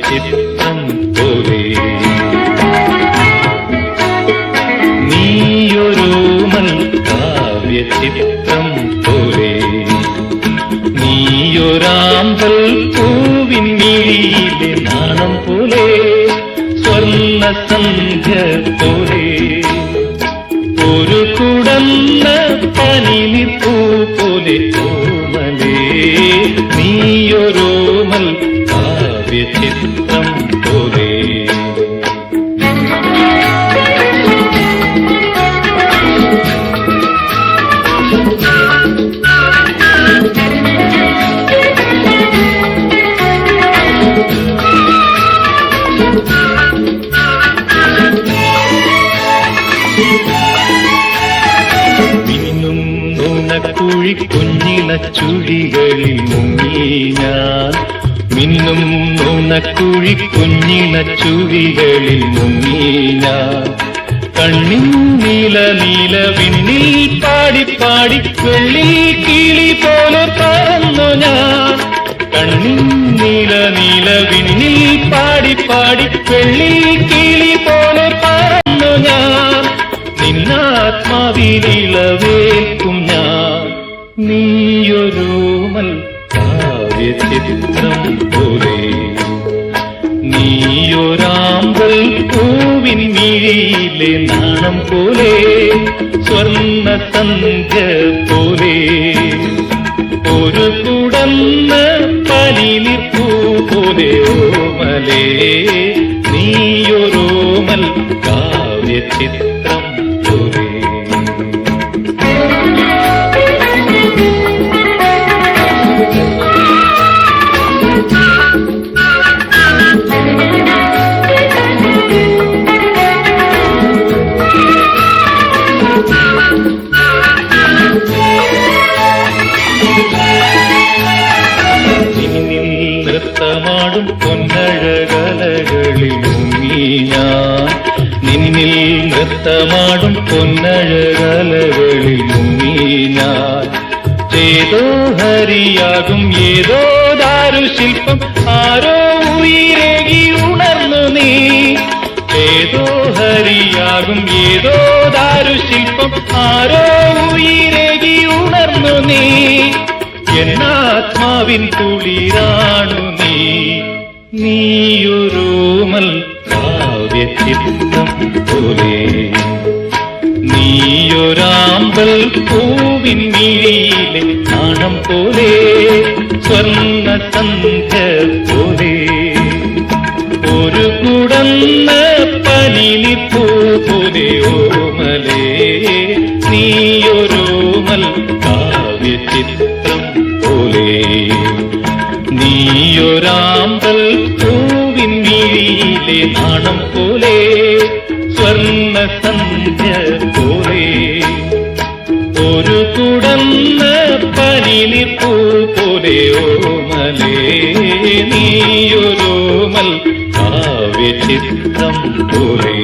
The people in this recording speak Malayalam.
ചിത്രം പോലെ നീയൊരു കാവ്യചിത്രം പോലെ നീയൊരാമ്പൽ പൂവിൻ മിഴിയിലെ നാണം പോലെ സ്വർണ്ണ സന്ധ്യ പോലെ ഒരു കുടന്ന പനിനിപ്പൂ പോലെ ഓമലേ നീയൊരോമൽ കാവ്യചിത്രം പോലെ മിന്നും നുണക്കുഴി കുഞ്ഞിന ചുഴികളിൽ മുങ്ങി ഞാൻ മിന്നും നുണക്കുഴി കുഞ്ഞിന ചുഴികളിൽ മുങ്ങി ഞാൻ കണ്ണിൻ നീല നീല വിണ്ണിൽ പാടി പാടി വെള്ളി കിളി പോലെ പറന്നു ഞാൻ കണ്ണിൻ നീല നീല വിണ്ണിൽ പാടി പാടി വെള്ളി കിളി പോലെ പറന്നു ഞാൻ നിന്നാത്മാവിനിളവേൽക്കും ഞാൻ നീയൊരോമൽ കാവ്യചിത്രം പോലെ നീയൊരാമ്പൽ പൂവിൻ മിഴിയിലെ നാണം പോലെ സ്വർണ്ണ സന്ധ്യ പോലെ ഒരു കുടന്ന പനിനിപ്പൂ പോലെ ഓമലേ നീയൊരോമൽ കാവ്യചിത്രം പോലെ നിന്നിൽ നൃത്തമാടും പൊന്നഴകലകളിൽ മുങ്ങി ഞാൻ നിന്നിൽ നൃത്തമാടും പൊന്നഴകലകളിൽ മുങ്ങി ഞാൻ ഏതോ ഹരിയാകും ഏതോ ദാരുശില്പം ആരോ ഉയരേകി ഉണർന്നു നീ ഏതോ ഹരിയാകും ഏതോ ദാരുശില്പം ആരോ ഉയരേകി ഉണർന്നു നീ എന്നാത്മാവിൻ കുളിരാണു നീ നീയൊരോമൽ കാവ്യചിത്രം പോലെ നീയൊരാമ്പൽ പൂവിൻ മിഴിയിലെ നാണം പോലെ സ്വർണ്ണ സന്ധ്യ പോലെ ഒരു കുടന്ന പനിനിപ്പൂ പോലെ ഓമലേ നീയൊരോമൽ കാവ്യചിത്രം പോലെ നീയൊരാമ്പൽ പൂവിൻ മിഴിയിലെ നാണം പോലെ സ്വർണ്ണ സന്ധ്യ പോലെ ഒരു കുടന്ന പനിനിപ്പൂ പോലെ ഓമലേ നീയൊരോമൽ കാവ്യചിത്രം പോലെ